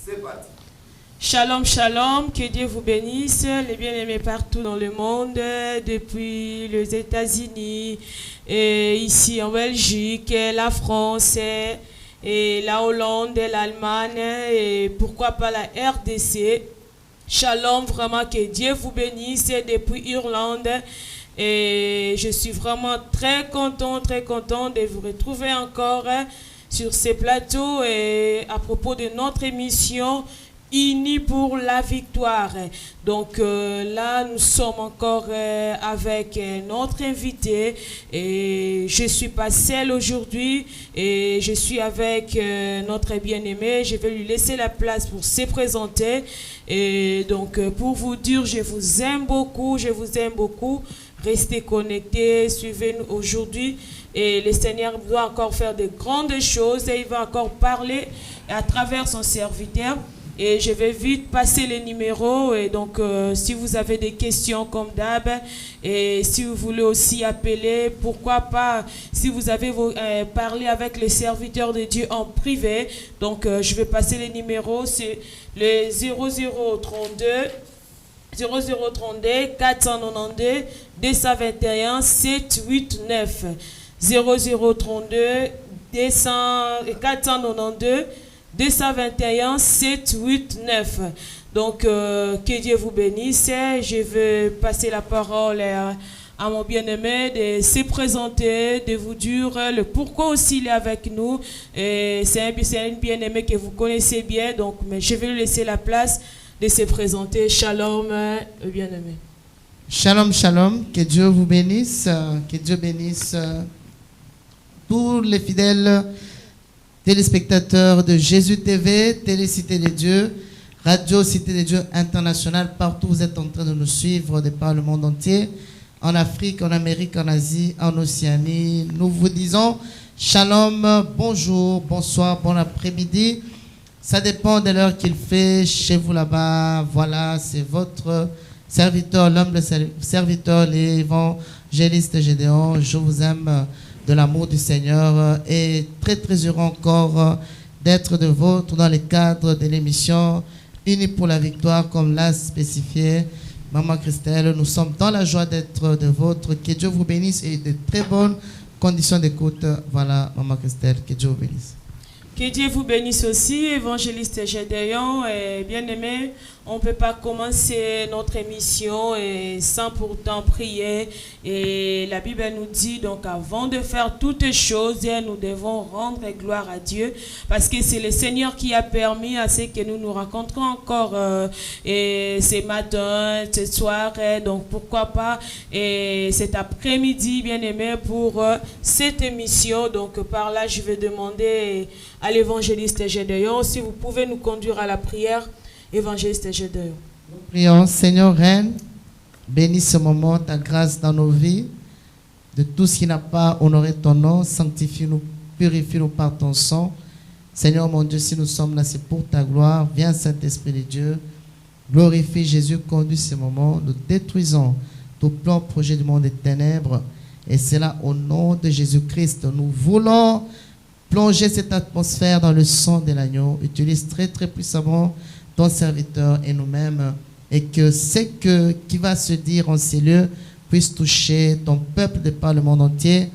C'est parti. Shalom, shalom, que Dieu vous bénisse, les bien-aimés partout dans le monde, depuis les États-Unis, et ici en Belgique, la France, et la Hollande, et l'Allemagne, et pourquoi pas la RDC. Shalom, vraiment que Dieu vous bénisse depuis Irlande. Et je suis vraiment très content de vous retrouver encore sur ces plateaux et à propos de notre émission Unis pour la victoire. Donc là, nous sommes encore avec notre invité et je ne suis pas seule aujourd'hui et je suis avec notre bien-aimé. Je vais lui laisser la place pour se présenter. Et donc, pour vous dire, je vous aime beaucoup, Restez connectés, suivez-nous aujourd'hui. Et le Seigneur doit encore faire de grandes choses et il va encore parler à travers son serviteur. Et je vais vite passer les numéros. Et donc, si vous avez des questions comme d'hab, et si vous voulez aussi appeler, pourquoi pas, si vous avez parlé avec les serviteurs de Dieu en privé. Donc, je vais passer les numéros. C'est le 0032 492 221 789. 0032 492 221 789. Donc, que Dieu vous bénisse. Je vais passer la parole à mon bien-aimé de se présenter, de vous dire le pourquoi aussi il est avec nous. C'est un bien-aimé que vous connaissez bien, donc mais je vais lui laisser la place de se présenter. Shalom, bien-aimé. Shalom, shalom. Que Dieu vous bénisse. Que Dieu bénisse tous les fidèles téléspectateurs de Jésus TV, Télé Cité des Dieux, Radio Cité des Dieux International, partout vous êtes en train de nous suivre de par le monde entier, en Afrique, en Amérique, en Asie, en Océanie. Nous vous disons shalom, bonjour, bonsoir, bon après-midi. Ça dépend de l'heure qu'il fait chez vous là-bas. Voilà, c'est votre serviteur, l'humble serviteur, l'évangéliste Gédéon. Je vous aime de l'amour du Seigneur et très heureux encore d'être de vôtre dans le cadre de l'émission Unis pour la victoire, comme l'a spécifié Maman Christelle. Nous sommes dans la joie d'être de vôtre. Que Dieu vous bénisse et de très bonnes conditions d'écoute. Voilà, Maman Christelle, que Dieu vous bénisse. Que Dieu vous bénisse aussi, évangéliste Gédéon. Et bien-aimé, on ne peut pas commencer notre émission sans pourtant prier. Et la Bible nous dit, donc avant de faire toutes choses, nous devons rendre gloire à Dieu. Parce que c'est le Seigneur qui a permis à ce que nous nous rencontrons encore ce matin, ce soir. Donc pourquoi pas cet après-midi, bien-aimé, pour cette émission. Donc par là, je vais demander à l'évangéliste Gédéon si vous pouvez nous conduire à la prière. Évangéliste Gédéon. Nous prions, Seigneur Reine, bénis ce moment, ta grâce dans nos vies, de tout ce qui n'a pas honoré ton nom, sanctifie-nous, purifie-nous par ton sang. Seigneur mon Dieu, si nous sommes là, c'est pour ta gloire. Viens, Saint-Esprit de Dieu, glorifie Jésus, conduis ce moment. Nous détruisons tout plan, projet du monde des ténèbres, et c'est là au nom de Jésus-Christ. Nous voulons plonger cette atmosphère dans le sang de l'agneau. Utilise très puissamment ton serviteur et nous-mêmes, et que ce qui va se dire en ces lieux puisse toucher ton peuple de par le monde entier,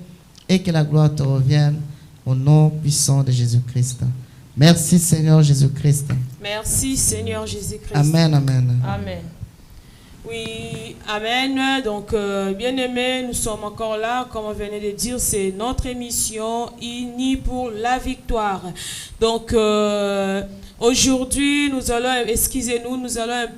et que la gloire te revienne au nom puissant de Jésus-Christ. Merci Seigneur Jésus-Christ. Merci Seigneur Jésus-Christ. Amen, amen. Amen. Oui, amen. Donc, bien-aimés, nous sommes encore là. Comme on venait de dire, c'est notre émission Unis pour la victoire. Donc, aujourd'hui, nous allons un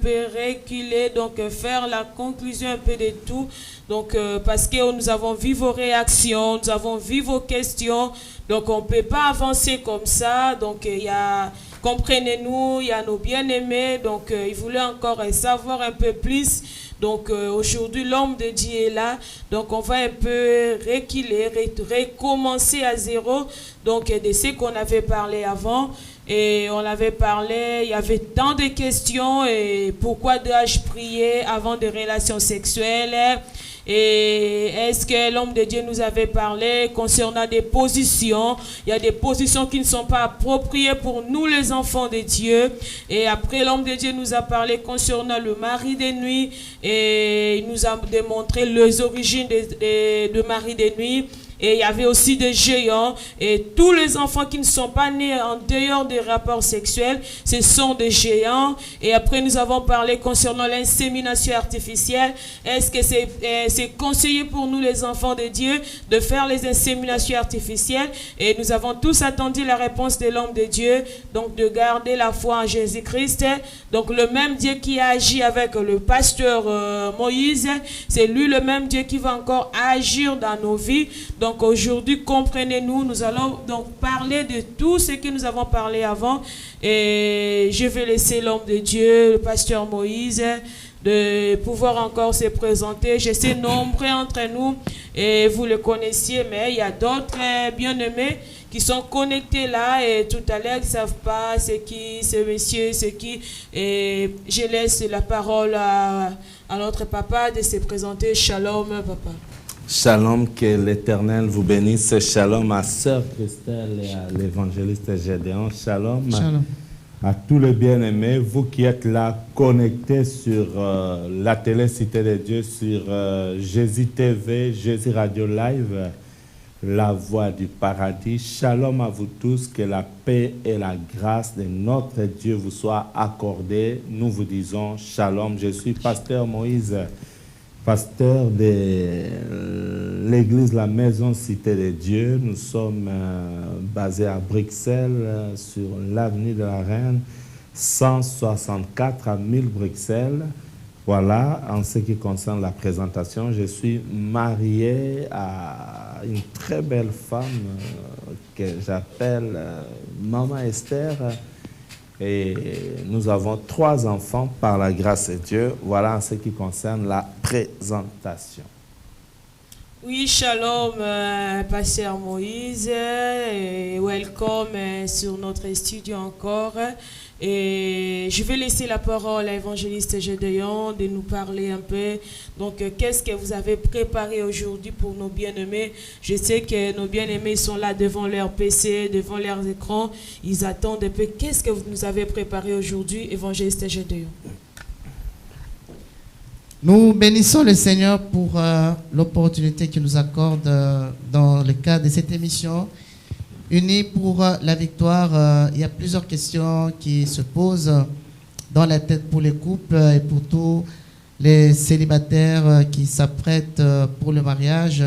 peu reculer, donc faire la conclusion un peu de tout. Donc, parce que nous avons vu vos réactions, nous avons vu vos questions. Donc, on ne peut pas avancer comme ça. Donc, il y a... Comprenez-nous, il y a nos bien-aimés, donc ils voulaient encore savoir un peu plus. Donc aujourd'hui, l'homme de Dieu est là, donc on va un peu reculer, recommencer à zéro, donc de ce qu'on avait parlé avant. et on avait parlé, il y avait tant de questions, et pourquoi dois-je prier avant des relations sexuelles? Et est-ce que l'homme de Dieu nous avait parlé concernant des positions? Il y a des positions qui ne sont pas appropriées pour nous les enfants de Dieu. Et après, l'homme de Dieu nous a parlé concernant le mari de nuit, et il nous a démontré les origines de mari de nuit. Et il y avait aussi des géants, et tous les enfants qui ne sont pas nés en dehors des rapports sexuels, ce sont des géants. Et après, nous avons parlé concernant l'insémination artificielle. Est-ce que c'est conseillé pour nous les enfants de Dieu de faire les inséminations artificielles? Et nous avons tous attendu la réponse de l'homme de Dieu, donc de garder la foi en Jésus-Christ. Donc le même Dieu qui a agi avec le pasteur Moïse, c'est lui le même Dieu qui va encore agir dans nos vies. Donc aujourd'hui, comprenez-nous, nous allons donc parler de tout ce que nous avons parlé avant. Et je vais laisser l'homme de Dieu, le pasteur Moïse, de pouvoir encore se présenter. Je sais nombreux entre nous, et vous le connaissiez, mais il y a d'autres bien-aimés qui sont connectés là, et tout à l'heure, ils ne savent pas c'est qui, ce monsieur, c'est qui. Et je laisse la parole à notre papa de se présenter. Shalom, papa. Shalom, que l'Éternel vous bénisse. Shalom à Sœur Christelle et à l'évangéliste Gédéon. Shalom, Shalom à tous les bien-aimés, vous qui êtes là connectés sur la télé Cité de Dieu, sur Jésus TV, Jésus Radio Live, la voix du paradis. Shalom à vous tous, que la paix et la grâce de notre Dieu vous soient accordées. Nous vous disons shalom. Je suis pasteur Moïse, pasteur de l'église La Maison Cité de Dieu. Nous sommes basés à Bruxelles, sur l'avenue de la Reine, 164 à 1000 Bruxelles. Voilà, en ce qui concerne la présentation, je suis marié à une très belle femme que j'appelle Maman Esther. Et nous avons 3 enfants par la grâce de Dieu. Voilà en ce qui concerne la présentation. Oui, shalom, pasteur Moïse, et welcome sur notre studio encore. Et je vais laisser la parole à l'évangéliste Gédéon de nous parler un peu. Donc, qu'est-ce que vous avez préparé aujourd'hui pour nos bien-aimés? Je sais que nos bien-aimés sont là devant leur PC, devant leurs écrans. Ils attendent un peu. Qu'est-ce que vous nous avez préparé aujourd'hui, évangéliste Gédéon? Nous bénissons le Seigneur pour l'opportunité qu'il nous accorde dans le cadre de cette émission. Unis pour la victoire, il y a plusieurs questions qui se posent dans la tête pour les couples et pour tous les célibataires qui s'apprêtent pour le mariage.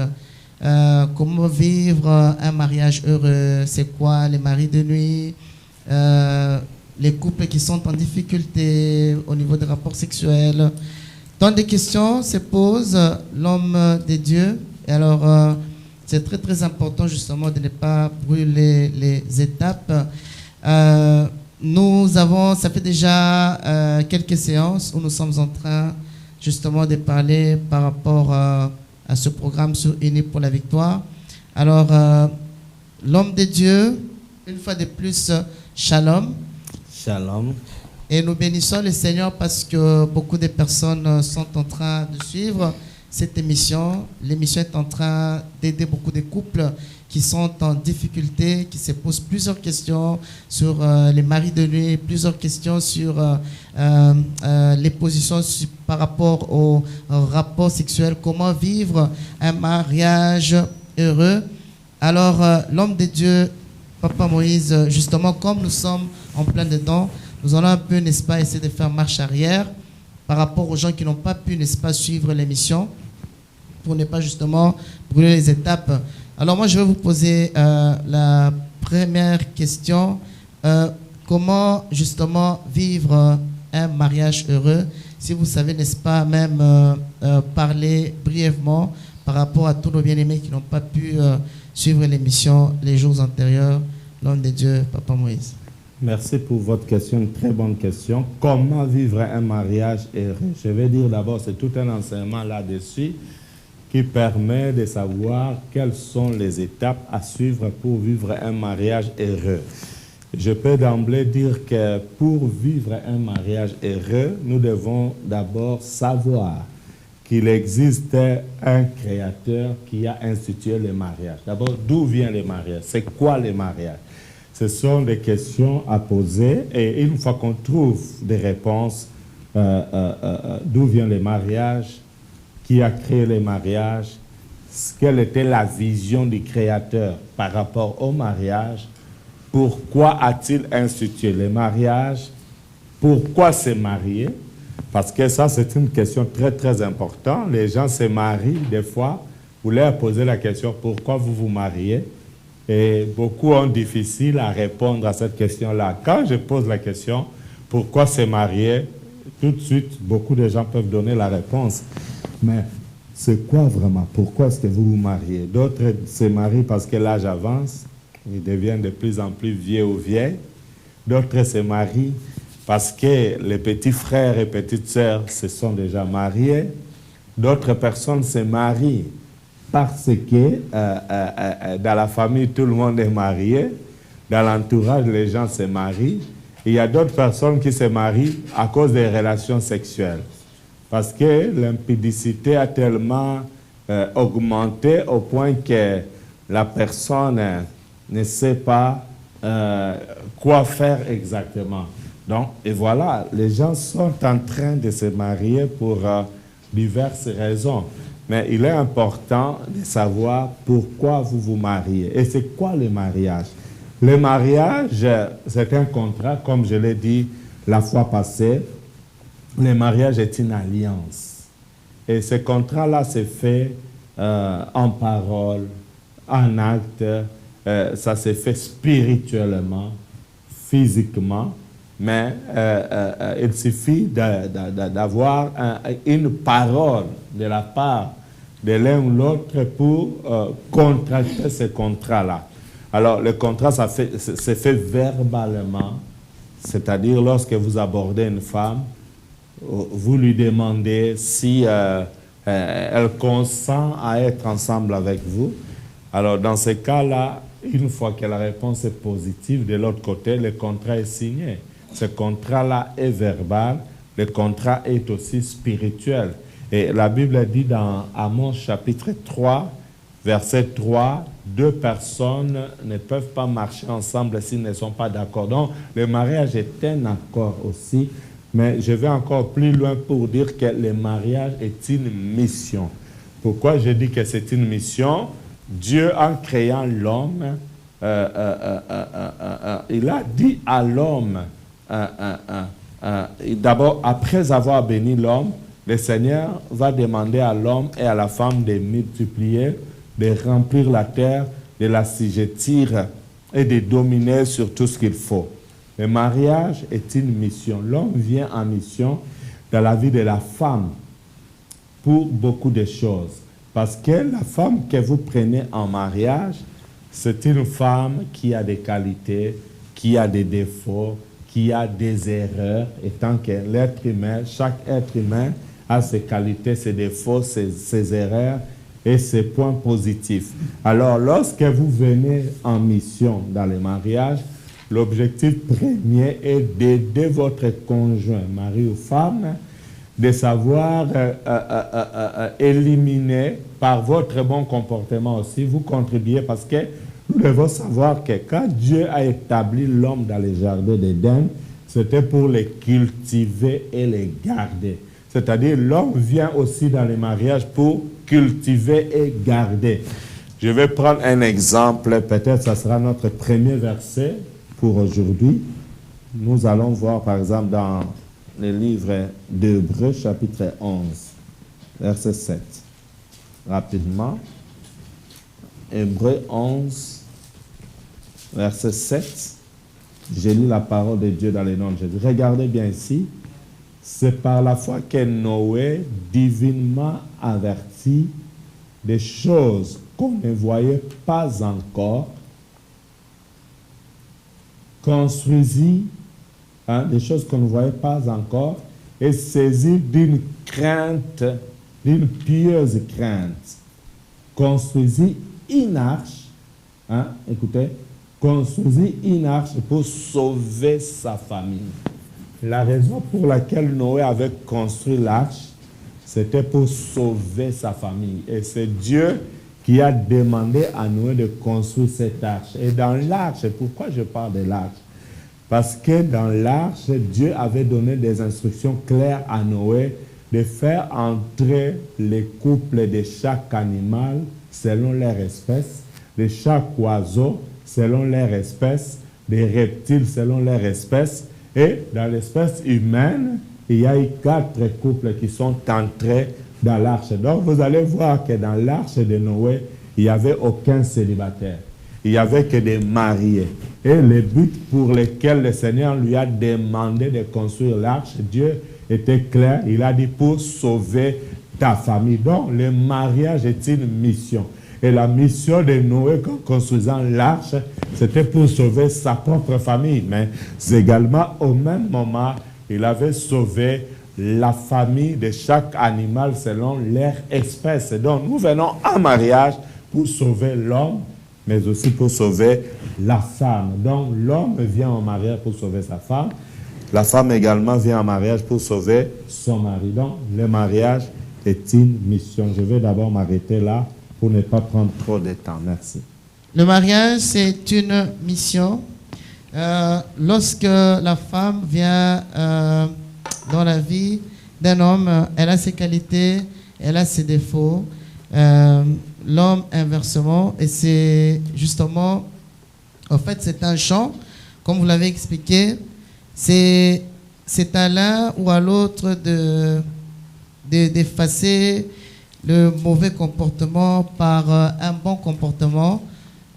Comment vivre un mariage heureux? C'est quoi les maris de nuit? Les couples qui sont en difficulté au niveau des rapports sexuels. Tant de questions se posent, l'homme de Dieu. Et alors, c'est très très important justement de ne pas brûler les étapes. Ça fait déjà quelques séances où nous sommes en train justement de parler par rapport à ce programme sur Unis pour la victoire. Alors, l'homme de Dieu, une fois de plus, shalom. Shalom. Et nous bénissons le Seigneur parce que beaucoup de personnes sont en train de suivre cette émission. L'émission est en train d'aider beaucoup de couples qui sont en difficulté, qui se posent plusieurs questions sur les maris de nuit, plusieurs questions sur les positions par rapport au rapport sexuel, comment vivre un mariage heureux. Alors, l'homme de Dieu, Papa Moïse, justement, comme nous sommes en plein dedans, nous allons un peu, n'est-ce pas, essayer de faire marche arrière par rapport aux gens qui n'ont pas pu, n'est-ce pas, suivre l'émission pour ne pas justement brûler les étapes. Alors moi, je vais vous poser la première question. Comment justement vivre un mariage heureux? Si vous savez, n'est-ce pas, même parler brièvement par rapport à tous nos bien-aimés qui n'ont pas pu suivre l'émission les jours antérieurs, l'homme de Dieu, Papa Moïse. Merci pour votre question, une très bonne question. Comment vivre un mariage heureux? Je vais dire d'abord, c'est tout un enseignement là-dessus qui permet de savoir quelles sont les étapes à suivre pour vivre un mariage heureux. Je peux d'emblée dire que pour vivre un mariage heureux, nous devons d'abord savoir qu'il existe un créateur qui a institué le mariage. D'abord, d'où vient le mariage? C'est quoi le mariage? Ce sont des questions à poser et une fois qu'on trouve des réponses, d'où vient le mariage, qui a créé le mariage, quelle était la vision du créateur par rapport au mariage, pourquoi a-t-il institué le mariage, pourquoi se marier, parce que ça c'est une question très très importante. Les gens se marient des fois, vous leur posez la question pourquoi vous vous mariez, et beaucoup ont difficile à répondre à cette question-là. Quand je pose la question pourquoi se marier, tout de suite beaucoup de gens peuvent donner la réponse. Mais c'est quoi vraiment? Pourquoi est-ce que vous vous mariez? D'autres se marient parce que l'âge avance, ils deviennent de plus en plus vieux ou vieilles. D'autres se marient parce que les petits frères et petites sœurs se sont déjà mariés. D'autres personnes se marient parce que dans la famille, tout le monde est marié. Dans l'entourage, les gens se marient. Il y a d'autres personnes qui se marient à cause des relations sexuelles. Parce que l'impudicité a tellement augmenté au point que la personne ne sait pas quoi faire exactement. Donc, et voilà, les gens sont en train de se marier pour diverses raisons. Mais il est important de savoir pourquoi vous vous mariez. Et c'est quoi le mariage? Le mariage, c'est un contrat, comme je l'ai dit la fois passée. Le mariage est une alliance. Et ce contrat-là se fait en parole, en acte, ça se fait spirituellement, physiquement, mais il suffit d'avoir une parole de la part de l'un ou l'autre pour contracter ce contrat-là. Alors, le contrat, ça se fait verbalement, c'est-à-dire lorsque vous abordez une femme, vous lui demandez si elle consent à être ensemble avec vous. Alors, dans ce cas-là, une fois que la réponse est positive, de l'autre côté, le contrat est signé. Ce contrat-là est verbal, le contrat est aussi spirituel. Et la Bible dit dans Amos chapitre 3, verset 3, deux personnes ne peuvent pas marcher ensemble s'ils ne sont pas d'accord. Donc, le mariage est un accord aussi. Mais je vais encore plus loin pour dire que le mariage est une mission. Pourquoi je dis que c'est une mission? Dieu, en créant l'homme, il a dit à l'homme, d'abord, après avoir béni l'homme, le Seigneur va demander à l'homme et à la femme de multiplier, de remplir la terre, de l'assujettir et de dominer sur tout ce qu'il faut. Le mariage est une mission. L'homme vient en mission dans la vie de la femme pour beaucoup de choses. Parce que la femme que vous prenez en mariage, c'est une femme qui a des qualités, qui a des défauts, qui a des erreurs. Étant que l'être humain, chaque être humain a ses qualités, ses défauts, ses erreurs et ses points positifs. Alors, lorsque vous venez en mission dans le mariage, l'objectif premier est d'aider votre conjoint, mari ou femme, de savoir éliminer par votre bon comportement aussi, vous contribuez parce que nous devons savoir que quand Dieu a établi l'homme dans les jardins d'Éden, c'était pour les cultiver et les garder. C'est-à-dire l'homme vient aussi dans les mariages pour cultiver et garder. Je vais prendre un exemple, peut-être ça sera notre premier verset pour aujourd'hui. Nous allons voir par exemple dans le livre d'Hébreux chapitre 11, verset 7. Rapidement. Hébreux 11, verset 7. J'ai lu la parole de Dieu dans le nom de Jésus. Regardez bien ici. C'est par la foi que Noé, divinement averti des choses qu'on ne voyait pas encore, construisit des choses qu'on ne voyait pas encore et saisi d'une crainte, d'une pieuse crainte, construisit une arche, écoutez, construisit une arche pour sauver sa famille. La raison pour laquelle Noé avait construit l'arche, c'était pour sauver sa famille. Et c'est Dieu qui a demandé à Noé de construire cette arche. Et dans l'arche, pourquoi je parle de l'arche? Parce que dans l'arche, Dieu avait donné des instructions claires à Noé de faire entrer les couples de chaque animal selon leur espèce, de chaque oiseau selon leur espèce, des reptiles selon leur espèce. Et dans l'espèce humaine, il y a eu 4 couples qui sont entrés dans l'arche. Donc vous allez voir que dans l'arche de Noé, il n'y avait aucun célibataire. Il n'y avait que des mariés. Et le but pour lequel le Seigneur lui a demandé de construire l'arche, Dieu était clair. Il a dit pour sauver ta famille. Donc le mariage est une mission. Et la mission de Noé en construisant l'arche, c'était pour sauver sa propre famille. Mais également, au même moment, il avait sauvé la famille de chaque animal selon leur espèce. Donc, nous venons en mariage pour sauver l'homme, mais aussi pour sauver la femme. Donc, l'homme vient en mariage pour sauver sa femme. La femme également vient en mariage pour sauver son mari. Donc, le mariage est une mission. Je vais d'abord m'arrêter là pour ne pas prendre trop de temps. Merci. Le mariage, c'est une mission. Lorsque la femme vient dans la vie d'un homme, elle a ses qualités, elle a ses défauts. L'homme, inversement, et c'est justement, en fait, c'est un champ, comme vous l'avez expliqué, c'est à l'un ou à l'autre d'effacer le mauvais comportement par un bon comportement,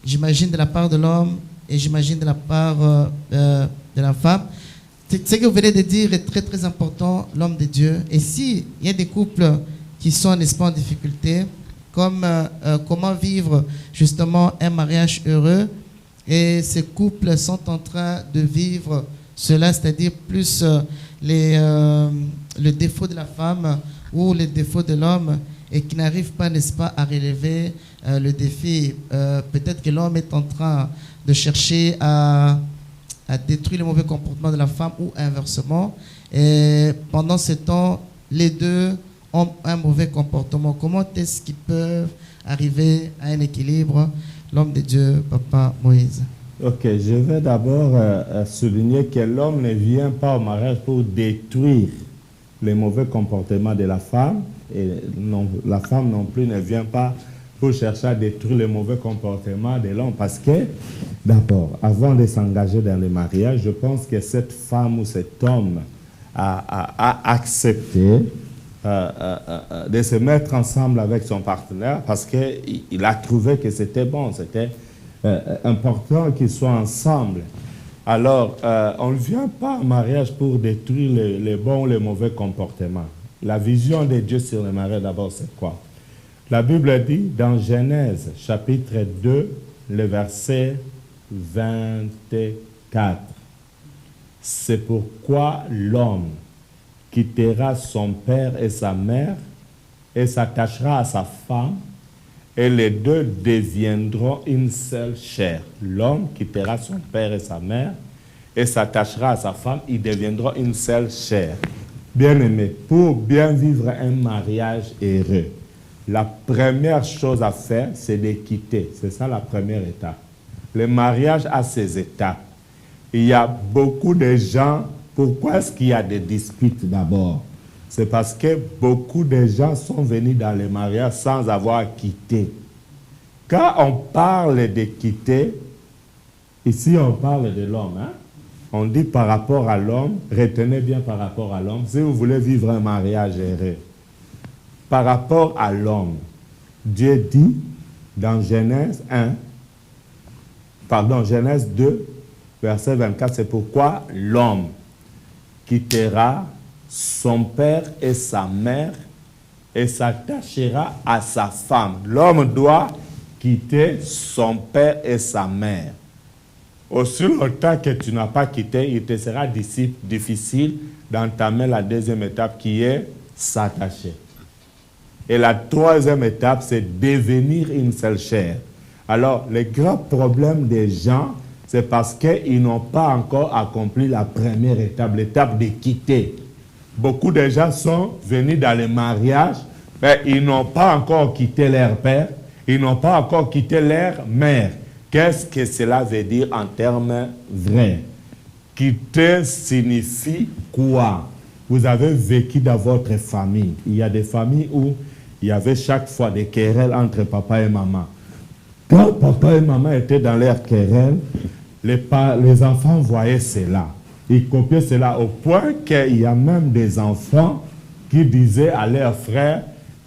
j'imagine de la part de l'homme et j'imagine de la part de la femme. Ce que vous venez de dire est très très important, l'homme de Dieu. Et s'il y a des couples qui sont, n'est-ce pas, en difficulté, comme comment vivre justement un mariage heureux, et ces couples sont en train de vivre cela, c'est-à-dire plus le défaut de la femme ou les défauts de l'homme, et qui n'arrivent pas, n'est-ce pas, à relever le défi. Peut-être que l'homme est en train de chercher à détruire le mauvais comportement de la femme ou inversement. Et pendant ce temps, les deux ont un mauvais comportement. Comment est-ce qu'ils peuvent arriver à un équilibre? L'homme de Dieu, Papa Moïse. Ok, je vais d'abord souligner que l'homme ne vient pas au mariage pour détruire les mauvais comportements de la femme, et non, la femme non plus ne vient pas pour chercher à détruire les mauvais comportements de l'homme, parce que, d'abord, avant de s'engager dans le mariage, je pense que cette femme ou cet homme a accepté de se mettre ensemble avec son partenaire, parce qu'il a trouvé que c'était bon, c'était important qu'ils soient ensemble. Alors, on ne vient pas au mariage pour détruire les bons ou les mauvais comportements. La vision de Dieu sur le mariage, d'abord, c'est quoi? La Bible dit dans Genèse, chapitre 2, le verset 24. C'est pourquoi l'homme quittera son père et sa mère et s'attachera à sa femme, et les deux deviendront une seule chair. L'homme quittera son père et sa mère et s'attachera à sa femme, ils deviendront une seule chair. Bien-aimé, pour bien vivre un mariage heureux, la première chose à faire, c'est de quitter. C'est ça la première étape. Le mariage a ses étapes. Il y a beaucoup de gens. Pourquoi est-ce qu'il y a des disputes d'abord? C'est parce que beaucoup de gens sont venus dans le mariage sans avoir quitté. Quand on parle de quitter, ici on parle de l'homme, hein? On dit par rapport à l'homme, retenez bien par rapport à l'homme, si vous voulez vivre un mariage heureux. Par rapport à l'homme, Dieu dit dans Genèse 2, verset 24, c'est pourquoi l'homme quittera son père et sa mère et s'attachera à sa femme. L'homme doit quitter son père et sa mère. Aussi longtemps que tu n'as pas quitté, il te sera difficile d'entamer la deuxième étape qui est s'attacher. Et la troisième étape, c'est devenir une seule chair. Alors, le grand problème des gens, c'est parce qu'ils n'ont pas encore accompli la première étape, l'étape de quitter. Beaucoup de gens sont venus dans les mariages, mais ils n'ont pas encore quitté leur père, ils n'ont pas encore quitté leur mère. Qu'est-ce que cela veut dire en termes vrais? Quitter signifie quoi? Vous avez vécu dans votre famille. Il y a des familles où il y avait chaque fois des querelles entre papa et maman. Quand papa et maman étaient dans leur querelle, les enfants voyaient cela. Ils copiaient cela au point qu'il y a même des enfants qui disaient à leurs frères,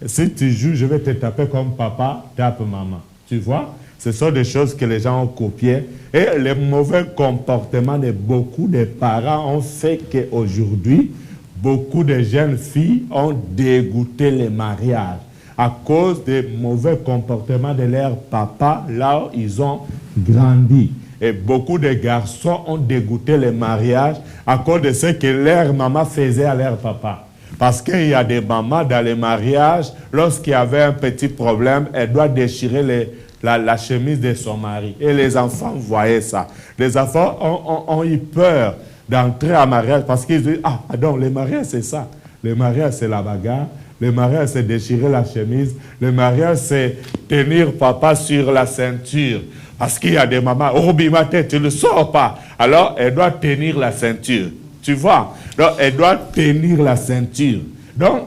si tu joues, je vais te taper comme papa tape maman. Tu vois? Ce sont des choses que les gens ont copiées. Et les mauvais comportements de beaucoup de parents ont fait qu'aujourd'hui, beaucoup de jeunes filles ont dégoûté les mariages à cause des mauvais comportements de leurs papas là où ils ont grandi. Et beaucoup de garçons ont dégoûté les mariages à cause de ce que leur maman faisait à leur papa. Parce qu'il y a des mamans dans les mariages, lorsqu'il y avait un petit problème, elle doit déchirer la chemise de son mari. Et les enfants voyaient ça. Les enfants ont eu peur d'entrer en mariage parce qu'ils disent, ah, donc le mariage c'est ça. Le mariage c'est la bagarre. Le mariage c'est déchirer la chemise. Le mariage c'est tenir papa sur la ceinture. Parce qu'il y a des mamans, oh, ma tête, tu ne le sors pas. Alors, elle doit tenir la ceinture. Tu vois? Donc, elle doit tenir la ceinture. Donc,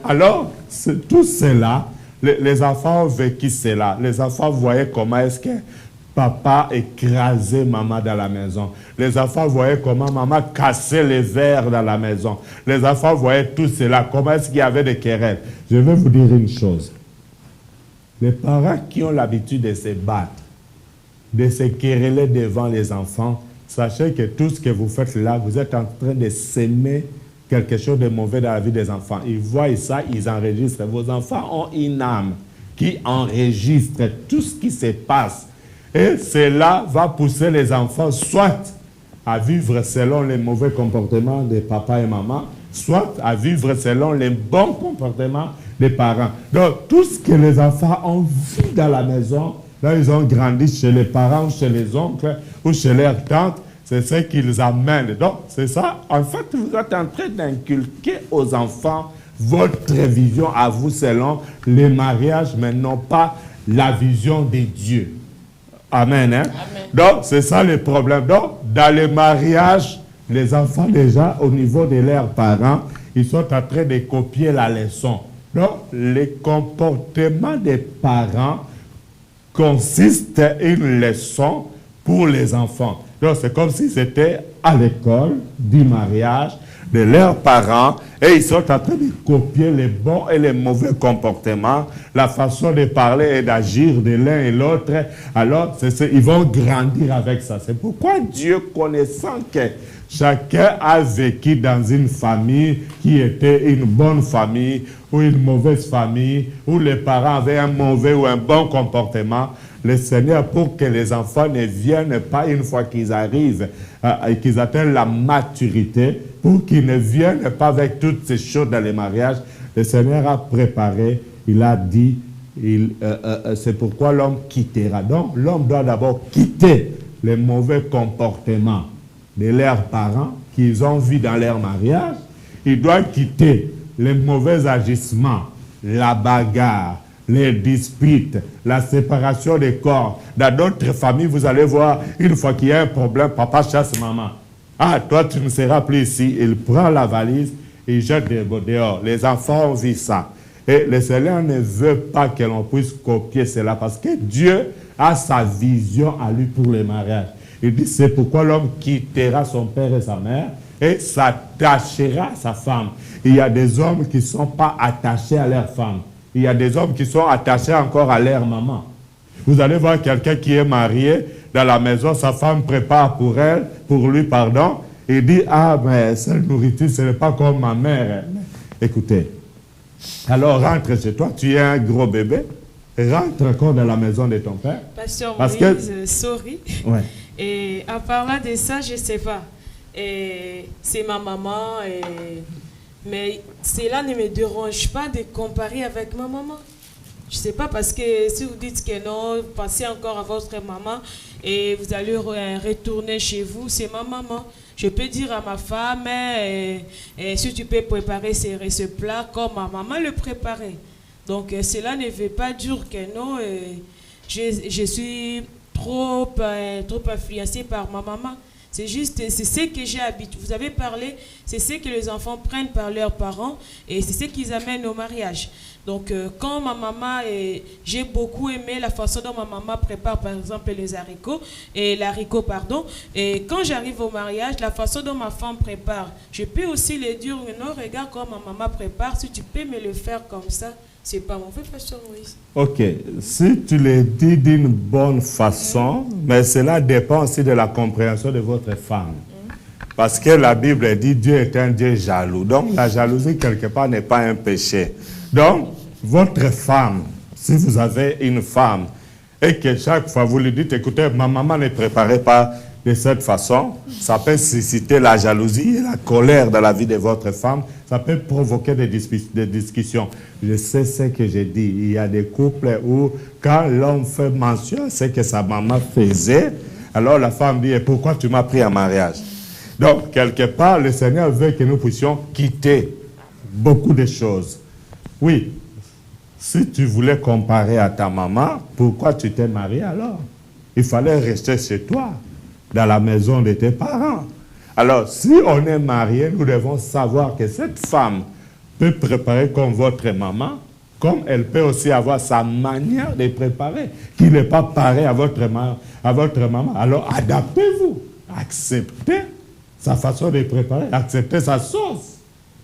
alors, tout cela, les enfants ont vécu cela. Les enfants voyaient comment est-ce que papa écrasait maman dans la maison. Les enfants voyaient comment maman cassait les verres dans la maison. Les enfants voyaient tout cela. Comment est-ce qu'il y avait des querelles? Je vais vous dire une chose. Les parents qui ont l'habitude de se battre, de se quereller devant les enfants, sachez que tout ce que vous faites là, vous êtes en train de s'aimer quelque chose de mauvais dans la vie des enfants. Ils voient ça, ils enregistrent. Vos enfants ont une âme qui enregistre tout ce qui se passe. Et cela va pousser les enfants soit à vivre selon les mauvais comportements de papa et maman, soit à vivre selon les bons comportements des parents. Donc, tout ce que les enfants ont vu dans la maison, là, ils ont grandi chez les parents, chez les oncles ou chez leurs tantes, c'est ce qu'ils amènent. Donc, c'est ça. En fait, vous êtes en train d'inculquer aux enfants votre vision à vous selon les mariages, mais non pas la vision de Dieu. Amen. Hein? Amen. Donc, c'est ça le problème. Donc, dans les mariages, les enfants déjà, au niveau de leurs parents, ils sont en train de copier la leçon. Donc, les comportements des parents consistent en une leçon pour les enfants. Donc, c'est comme si c'était à l'école du mariage de leurs parents et ils sont en train de copier les bons et les mauvais comportements, la façon de parler et d'agir de l'un et l'autre. Alors, ils vont grandir avec ça. C'est pourquoi Dieu, connaissant que chacun a vécu dans une famille qui était une bonne famille ou une mauvaise famille, où les parents avaient un mauvais ou un bon comportement, le Seigneur, pour que les enfants ne viennent pas une fois qu'ils arrivent et qu'ils atteignent la maturité, pour qu'ils ne viennent pas avec toutes ces choses dans les mariages, le Seigneur a préparé, il a dit, c'est pourquoi l'homme quittera. Donc, l'homme doit d'abord quitter les mauvais comportements de leurs parents qu'ils ont vu dans leur mariage. Il doit quitter les mauvais agissements, la bagarre, les disputes, la séparation des corps. Dans d'autres familles, vous allez voir, une fois qu'il y a un problème, papa chasse maman. Ah, toi, tu ne seras plus ici. Il prend la valise et il jette dehors. Les enfants ont vu ça. Et le Seigneur ne veut pas que l'on puisse copier cela parce que Dieu a sa vision à lui pour le mariage. Il dit, c'est pourquoi l'homme quittera son père et sa mère et s'attachera à sa femme. Il y a des hommes qui ne sont pas attachés à leur femme. Il y a des hommes qui sont attachés encore à leur maman. Vous allez voir quelqu'un qui est marié dans la maison, sa femme prépare pour lui, il dit, ah, mais cette nourriture, ce n'est pas comme ma mère. Écoutez, alors rentre chez toi, tu es un gros bébé, rentre encore dans la maison de ton père. Pasteur Moïse, sorry. Ouais. Et en parlant de ça, je ne sais pas. C'est ma maman, mais cela ne me dérange pas de comparer avec ma maman. Je ne sais pas, parce que si vous dites que non, vous pensez encore à votre maman et vous allez retourner chez vous, c'est ma maman. Je peux dire à ma femme, si tu peux préparer ce plat comme ma maman le préparait. Donc cela ne veut pas dire que non, je suis trop influencée par ma maman. C'est juste, c'est ce que j'ai habitué. Vous avez parlé, c'est ce que les enfants prennent par leurs parents et c'est ce qu'ils amènent au mariage. Donc, quand ma maman, j'ai beaucoup aimé la façon dont ma maman prépare, par exemple, l'haricot, pardon. Et quand j'arrive au mariage, la façon dont ma femme prépare, je peux aussi lui dire, non, regarde comment ma maman prépare, si tu peux me le faire comme ça. C'est pas mon fait, pasteur Moïse. Ok, si tu le dis d'une bonne façon, mais cela dépend aussi de la compréhension de votre femme. Parce que la Bible dit Dieu est un Dieu jaloux. Donc la jalousie quelque part n'est pas un péché. Donc votre femme, si vous avez une femme et que chaque fois vous lui dites, écoutez, ma maman ne préparait pas de cette façon, ça peut susciter la jalousie et la colère dans la vie de votre femme. Ça peut provoquer des discussions. Je sais ce que j'ai dit. Il y a des couples où, quand l'homme fait mention à ce que sa maman faisait, alors la femme dit, et pourquoi tu m'as pris en mariage? Donc, quelque part, le Seigneur veut que nous puissions quitter beaucoup de choses. Oui, si tu voulais comparer à ta maman, pourquoi tu t'es marié alors? Il fallait rester chez toi, dans la maison de tes parents. Alors, si on est marié, nous devons savoir que cette femme peut préparer comme votre maman, comme elle peut aussi avoir sa manière de préparer, qui n'est pas pareil à votre maman. Alors, adaptez-vous, acceptez sa façon de préparer, acceptez sa sauce.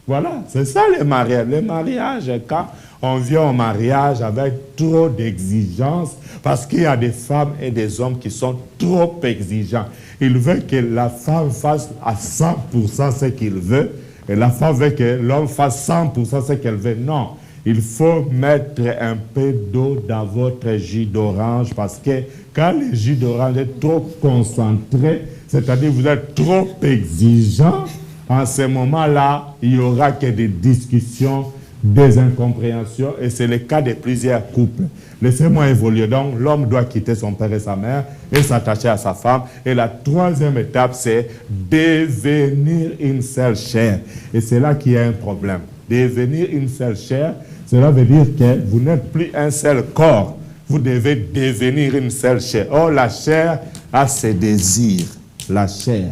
Voilà, c'est ça le mariage. Le mariage, quand on vient au mariage avec trop d'exigences, parce qu'il y a des femmes et des hommes qui sont trop exigeants. Ils veulent que la femme fasse à 100% ce qu'il veut, et la femme veut que l'homme fasse 100% ce qu'elle veut. Non, il faut mettre un peu d'eau dans votre jus d'orange, parce que quand le jus d'orange est trop concentré, c'est-à-dire vous êtes trop exigeant, en ce moment-là, il n'y aura que des discussions, des incompréhensions, et c'est le cas de plusieurs couples. Laissez-moi évoluer. Donc, l'homme doit quitter son père et sa mère et s'attacher à sa femme. Et la troisième étape, c'est devenir une seule chair. Et c'est là qu'il y a un problème. Devenir une seule chair, cela veut dire que vous n'êtes plus un seul corps. Vous devez devenir une seule chair. Or, la chair a ses désirs. La chair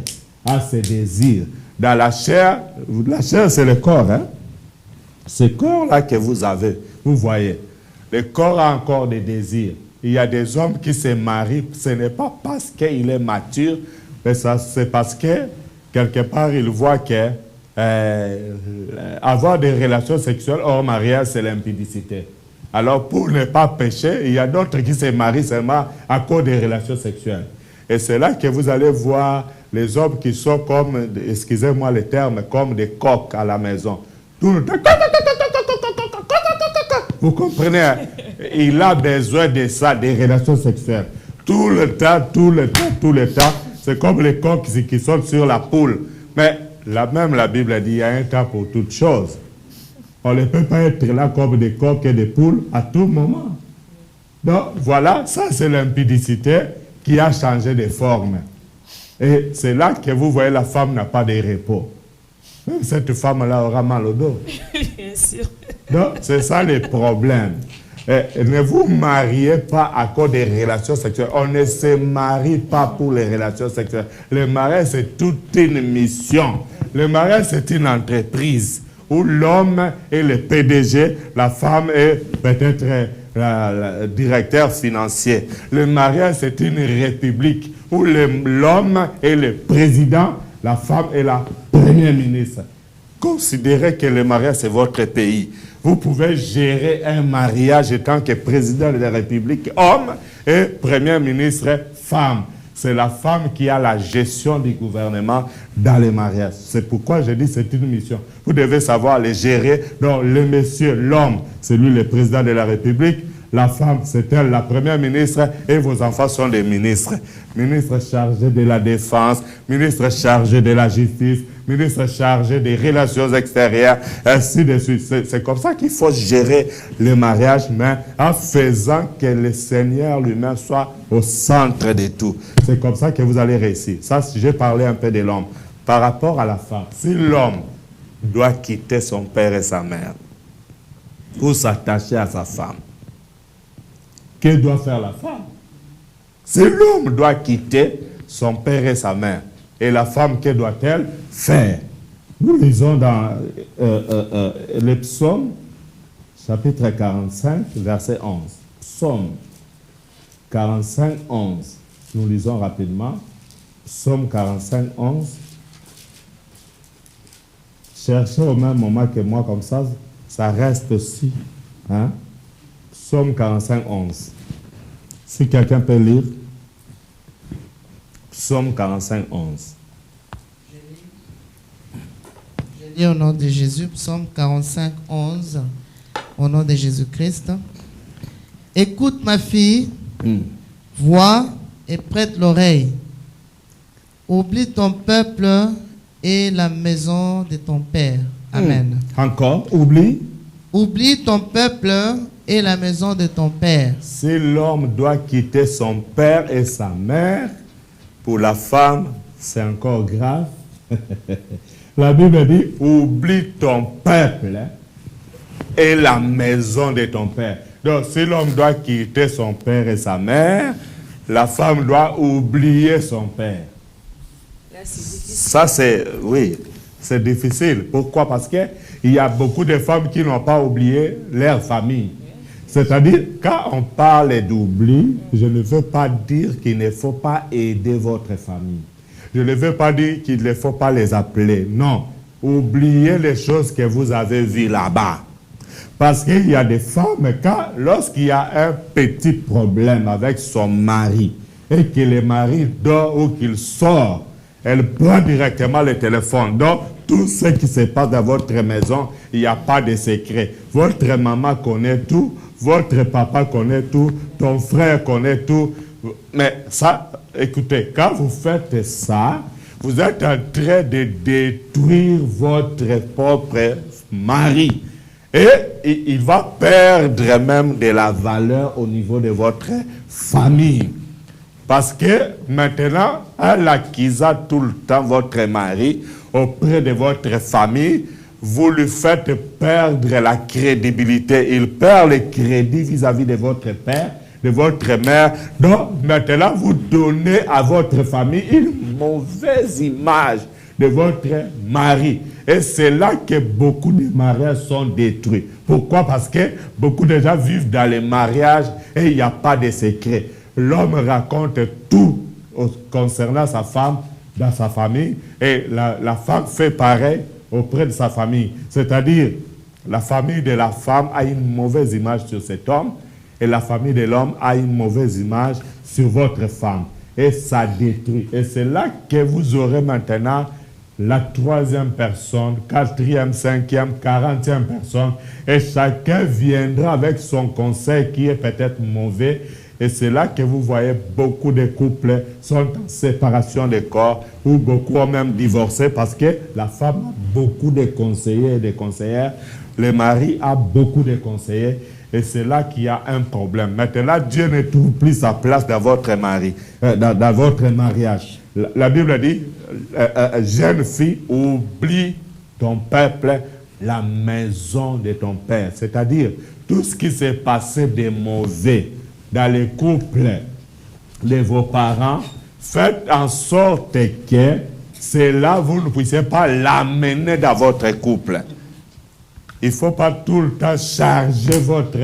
a ses désirs. Dans la chair c'est le corps. Hein? Ce corps-là que vous avez, vous voyez, le corps a encore des désirs. Il y a des hommes qui se marient, ce n'est pas parce qu'il est mature, mais c'est parce que, quelque part, il voit que avoir des relations sexuelles hors mariage, c'est l'impudicité. Alors, pour ne pas pécher, il y a d'autres qui se marient seulement à cause des relations sexuelles. Et c'est là que vous allez voir les hommes qui sont comme, excusez-moi le terme, comme des coqs à la maison. Tout le temps. Vous comprenez? Il a besoin de ça, des relations sexuelles. Tout le temps. C'est comme les coqs qui sont sur la poule. Mais même la Bible dit, il y a un temps pour toutes choses. On ne peut pas être là comme des coqs et des poules à tout moment. Donc voilà, ça c'est l'impudicité qui a changé de forme. Et c'est là que vous voyez la femme n'a pas de repos. Cette femme-là aura mal au dos. Bien sûr. Donc, c'est ça le problème. Et ne vous mariez pas à cause des relations sexuelles. On ne se marie pas pour les relations sexuelles. Le mariage, c'est toute une mission. Le mariage, c'est une entreprise où l'homme est le PDG, la femme est peut-être le directeur financier. Le mariage, c'est une république où l'homme est le président, la femme est la première ministre. Considérez que le mariage, c'est votre pays. Vous pouvez gérer un mariage en tant que président de la République, homme, et premier ministre, femme. C'est la femme qui a la gestion du gouvernement dans les mariages. C'est pourquoi je dis que c'est une mission. Vous devez savoir les gérer. Donc, le monsieur, l'homme, c'est lui le président de la République. La femme, c'est elle, la première ministre, et vos enfants sont des ministres. Ministre chargé de la défense, ministre chargé de la justice, ministre chargé des relations extérieures, ainsi de suite. C'est comme ça qu'il faut gérer le mariage, mais en faisant que le Seigneur lui-même soit au centre de tout. C'est comme ça que vous allez réussir. Ça, j'ai parlé un peu de l'homme. Par rapport à la femme, si l'homme doit quitter son père et sa mère pour s'attacher à sa femme, que doit faire la femme? Si l'homme doit quitter son père et sa mère, et la femme, que doit-elle faire? Nous lisons dans le psaume, chapitre 45, verset 11. Psaume 45, 11. Nous lisons rapidement. Psaume 45, 11. Cherchez au même moment que moi, comme ça reste aussi. Hein? Psaume 45, 11. Si quelqu'un peut lire. Psaume 45, 11. Je lis au nom de Jésus, Psaume 45, 11. Au nom de Jésus-Christ. Écoute ma fille, vois et prête l'oreille. Oublie ton peuple et la maison de ton père. Amen. Encore, oublie. Oublie ton peuple et la maison de ton père. Si l'homme doit quitter son père et sa mère, pour la femme, c'est encore grave. La Bible dit, oublie ton peuple et la maison de ton père. Donc, si l'homme doit quitter son père et sa mère, la femme doit oublier son père. Là, c'est difficile. Ça, c'est difficile. Pourquoi? Parce qu'il y a beaucoup de femmes qui n'ont pas oublié leur famille. C'est-à-dire, quand on parle d'oubli, je ne veux pas dire qu'il ne faut pas aider votre famille. Je ne veux pas dire qu'il ne faut pas les appeler. Non. Oubliez les choses que vous avez vues là-bas. Parce qu'il y a des femmes, lorsqu'il y a un petit problème avec son mari, et que le mari dort ou qu'il sort, elle prend directement le téléphone. Donc, tout ce qui se passe dans votre maison, il n'y a pas de secret. Votre maman connaît tout, votre papa connaît tout, ton frère connaît tout. Mais ça, écoutez, quand vous faites ça, vous êtes en train de détruire votre propre mari. Et il va perdre même de la valeur au niveau de votre famille. Parce que maintenant, en acquisant tout le temps votre mari auprès de votre famille, vous lui faites perdre la crédibilité. Il perd le crédit vis-à-vis de votre père, de votre mère. Donc, maintenant, vous donnez à votre famille une mauvaise image de votre mari. Et c'est là que beaucoup de mariages sont détruits. Pourquoi? Parce que beaucoup de gens vivent dans les mariages et il n'y a pas de secret. L'homme raconte tout concernant sa femme dans sa famille et la femme fait pareil auprès de sa famille. C'est-à-dire, la famille de la femme a une mauvaise image sur cet homme et la famille de l'homme a une mauvaise image sur votre femme. Et ça détruit. Et c'est là que vous aurez maintenant la troisième personne, quatrième, cinquième, 40e personne. Et chacun viendra avec son conseil qui est peut-être mauvais. Et c'est là que vous voyez beaucoup de couples sont en séparation de corps ou beaucoup ont même divorcé parce que la femme a beaucoup de conseillers et de conseillères. Le mari a beaucoup de conseillers et c'est là qu'il y a un problème. Maintenant, Dieu ne trouve plus sa place dans votre mari, dans votre mariage. La Bible dit, jeune fille, oublie ton peuple, la maison de ton père. C'est-à-dire, tout ce qui s'est passé de mauvais dans les couples de vos parents, faites en sorte que cela, vous ne puissiez pas l'amener dans votre couple. Il ne faut pas tout le temps charger votre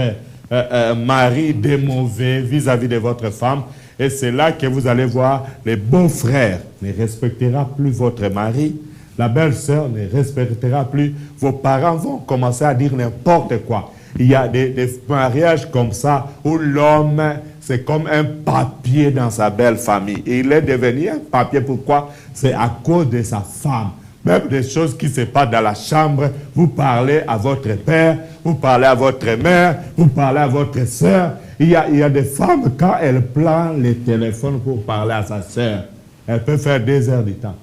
mari de mauvais vis-à-vis de votre femme. Et c'est là que vous allez voir les beaux-frères ne respectera plus votre mari. La belle-sœur ne respectera plus. Vos parents vont commencer à dire n'importe quoi. Il y a des mariages comme ça où l'homme, c'est comme un papier dans sa belle famille. Il est devenu un papier. Pourquoi? C'est à cause de sa femme. Même des choses qui se passent dans la chambre, vous parlez à votre père, vous parlez à votre mère, vous parlez à votre soeur. Il y a des femmes, quand elles prennent les téléphones pour parler à sa soeur, elles peuvent faire 2 heures du temps,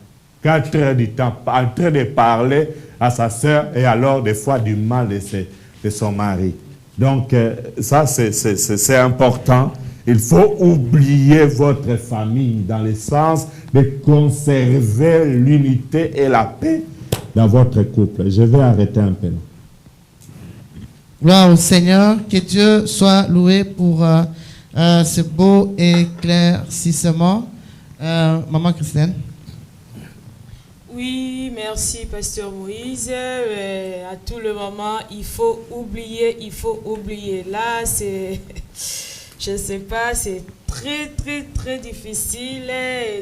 4 heures du temps, en train de parler à sa soeur et alors des fois du mal de son mari. Donc ça c'est important. Il faut oublier votre famille dans le sens de conserver l'unité et la paix dans votre couple. Je vais arrêter un peu là. Gloire au Seigneur, que Dieu soit loué pour ce beau éclaircissement. Maman Christiane. Oui, merci Pasteur Moïse. À tout le moment, il faut oublier. Là, c'est, je ne sais pas, c'est très difficile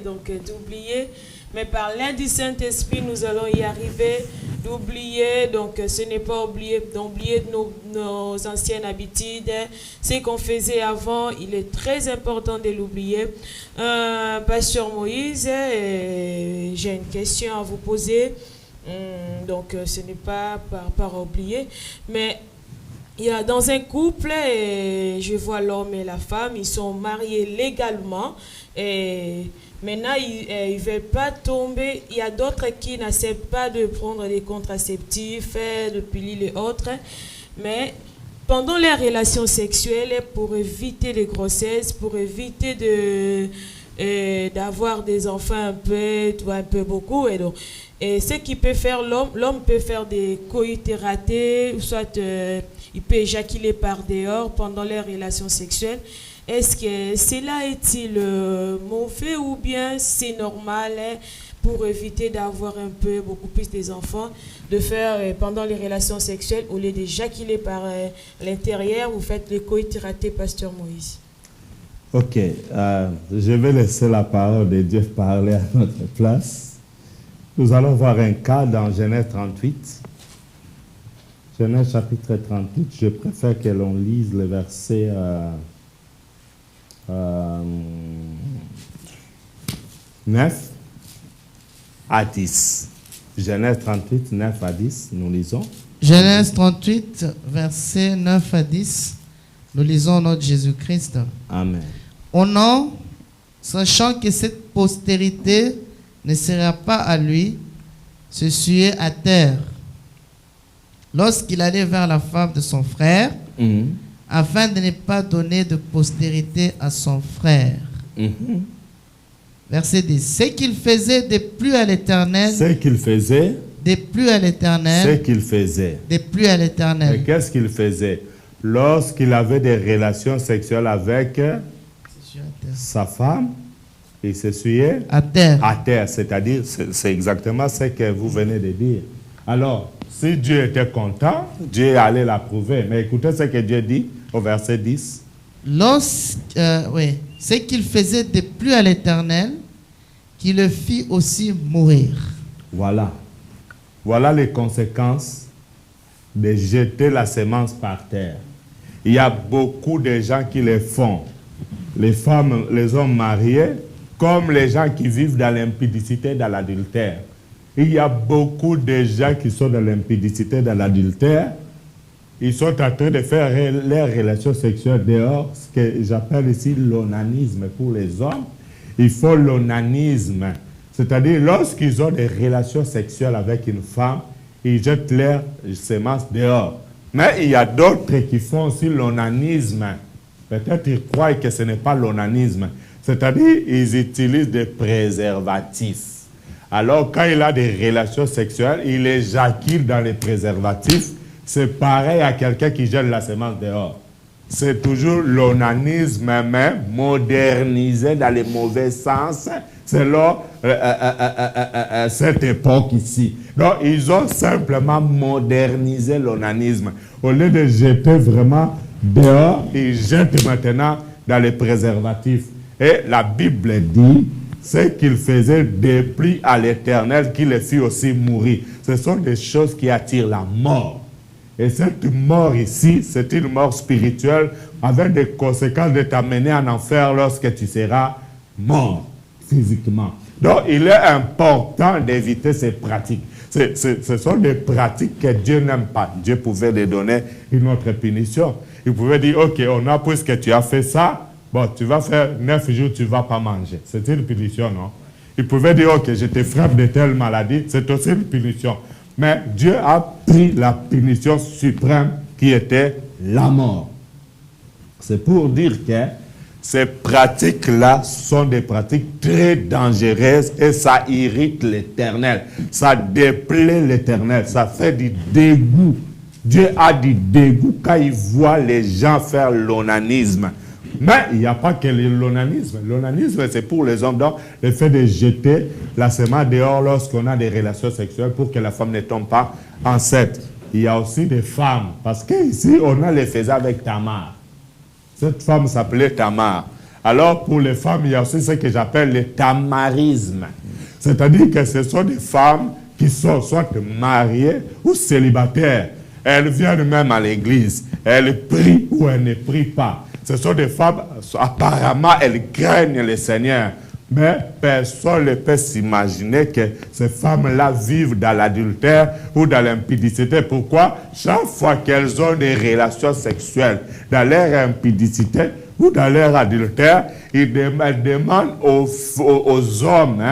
donc d'oublier. Mais par l'aide du Saint-Esprit, nous allons y arriver. D'oublier, donc ce n'est pas d'oublier nos anciennes habitudes. Ce qu'on faisait avant, il est très important de l'oublier. Pasteur Moïse, j'ai une question à vous poser. Donc ce n'est pas par oublier, mais il y a dans un couple, je vois l'homme et la femme, ils sont mariés légalement. Et maintenant, ils ne veulent pas tomber. Il y a d'autres qui n'acceptent pas de prendre des contraceptifs, de pilules et autres. Mais pendant les relations sexuelles, pour éviter les grossesses, pour éviter d'avoir des enfants un peu beaucoup. Et ce qu'il peut faire l'homme peut faire des coïts ratés, soit il peut éjaculer par dehors pendant les relations sexuelles. Est-ce que cela est-il mauvais ou bien c'est normal pour éviter d'avoir beaucoup plus des enfants, de faire pendant les relations sexuelles, au lieu d'éjaculer par l'intérieur, vous faites les coïts ratés, Pasteur Moïse? Ok, je vais laisser la parole de Dieu parler à notre place. Nous allons voir un cas dans Genèse 38. Genèse chapitre 38, je préfère que l'on lise le verset 9 à 10. Genèse 38, 9 à 10, nous lisons. Genèse 38, versets 9 à 10, nous lisons notre Jésus-Christ. Amen. Au nom, sachant que cette postérité ne sera pas à lui, se suait à terre. Lorsqu'il allait vers la femme de son frère, afin de ne pas donner de postérité à son frère. Verset 10. Ce qu'il faisait déplut à l'Éternel. Ce qu'il faisait déplut à l'Éternel. Ce qu'il faisait déplut à l'Éternel. Et qu'est-ce qu'il faisait? Lorsqu'il avait des relations sexuelles avec sa femme, il s'essuyait à terre. À terre, c'est-à-dire, c'est exactement ce que vous venez de dire. Alors, si Dieu était content, Dieu allait l'approuver. Mais écoutez ce que Dieu dit au verset 10. Ce qu'il faisait déplut à l'Éternel, qui le fit aussi mourir. Voilà. Voilà les conséquences de jeter la semence par terre. Il y a beaucoup de gens qui le font. Les femmes, les hommes mariés, comme les gens qui vivent dans l'impudicité, dans l'adultère. Il y a beaucoup de gens qui sont dans l'impudicité, dans l'adultère. Ils sont en train de faire leurs relations sexuelles dehors, ce que j'appelle ici l'onanisme pour les hommes. Il faut l'onanisme. C'est-à-dire, lorsqu'ils ont des relations sexuelles avec une femme, ils jettent leurs semences dehors. Mais il y a d'autres qui font aussi l'onanisme. Peut-être ils croient que ce n'est pas l'onanisme. C'est-à-dire, ils utilisent des préservatifs. Alors, quand il a des relations sexuelles, il éjacule dans les préservatifs. C'est pareil à quelqu'un qui jette la semence dehors. C'est toujours l'onanisme, mais modernisé dans le mauvais sens, selon cette époque ici. Donc, ils ont simplement modernisé l'onanisme. Au lieu de jeter vraiment dehors, ils jettent maintenant dans les préservatifs. Et la Bible dit, c'est qu'il faisait déplut à l'Éternel, qui le fit aussi mourir. Ce sont des choses qui attirent la mort. Et cette mort ici, c'est une mort spirituelle avec des conséquences de t'amener en enfer lorsque tu seras mort physiquement. Donc, il est important d'éviter ces pratiques. Ce sont des pratiques que Dieu n'aime pas. Dieu pouvait les donner une autre punition. Il pouvait dire, ok, puisque tu as fait ça, bon, tu vas faire 9 jours, tu ne vas pas manger. C'est une punition, non? Il pouvait dire, ok, je te frappe de telle maladie, c'est aussi une punition. Mais Dieu a pris la punition suprême qui était la mort. C'est pour dire que ces pratiques-là sont des pratiques très dangereuses et ça irrite l'Éternel. Ça déplaît l'Éternel. Ça fait du dégoût. Dieu a du dégoût quand il voit les gens faire l'onanisme. Mais il n'y a pas que l'onanisme. L'onanisme, c'est pour les hommes. Donc, le fait de jeter la semence dehors lorsqu'on a des relations sexuelles pour que la femme ne tombe pas enceinte. Il y a aussi des femmes. Parce qu'ici, on a les faisait avec Tamar. Cette femme s'appelait Tamar. Alors, pour les femmes, il y a aussi ce que j'appelle le tamarisme. C'est-à-dire que ce sont des femmes qui sont soit mariées ou célibataires. Elles viennent même à l'église. Elles prient ou elles ne prient pas. Ce sont des femmes, apparemment, elles craignent le Seigneur. Mais personne ne peut s'imaginer que ces femmes-là vivent dans l'adultère ou dans l'impudicité. Pourquoi? Chaque fois qu'elles ont des relations sexuelles dans leur impudicité ou dans leur adultère, elles demandent aux hommes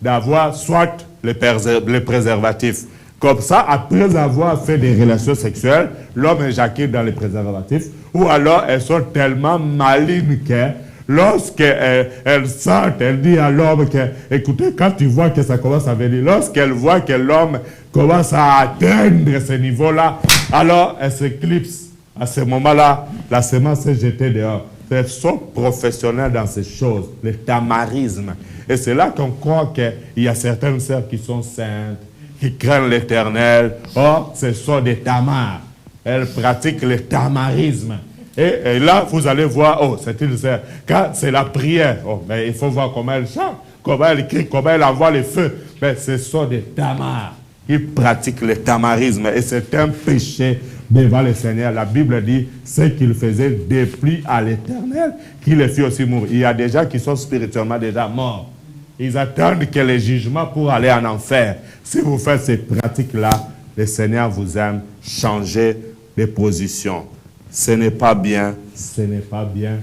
d'avoir soit les préservatifs. Comme ça, après avoir fait des relations sexuelles, l'homme éjacule dans les préservatifs, ou alors elles sont tellement malignes que lorsqu'elle sent, elle dit à l'homme que, écoutez, quand tu vois que ça commence à venir, lorsqu'elle voit que l'homme commence à atteindre ce niveau-là, alors elle s'éclipse. À ce moment-là, la semence est jetée dehors. Elles sont professionnelles dans ces choses, le tamarisme. Et c'est là qu'on croit qu'il y a certaines sœurs qui sont saintes, qui craignent l'Éternel. Or, ce sont des tamars. Elles pratiquent le tamarisme. Et là, vous allez voir, oh, c'est une sœur. Quand c'est la prière, oh, mais il faut voir comment elle chante, comment elle crie, comment elle envoie les feux. Mais ce sont des tamars. Ils pratiquent le tamarisme. Et c'est un péché devant le Seigneur. La Bible dit, ce qu'il faisait déplut à l'Éternel, qu'il les fit aussi mourir. Il y a des gens qui sont spirituellement déjà morts. Ils attendent que le jugement pour aller en enfer. Si vous faites ces pratiques-là, le Seigneur vous aime. Changez de position. Ce n'est pas bien, ce n'est pas bien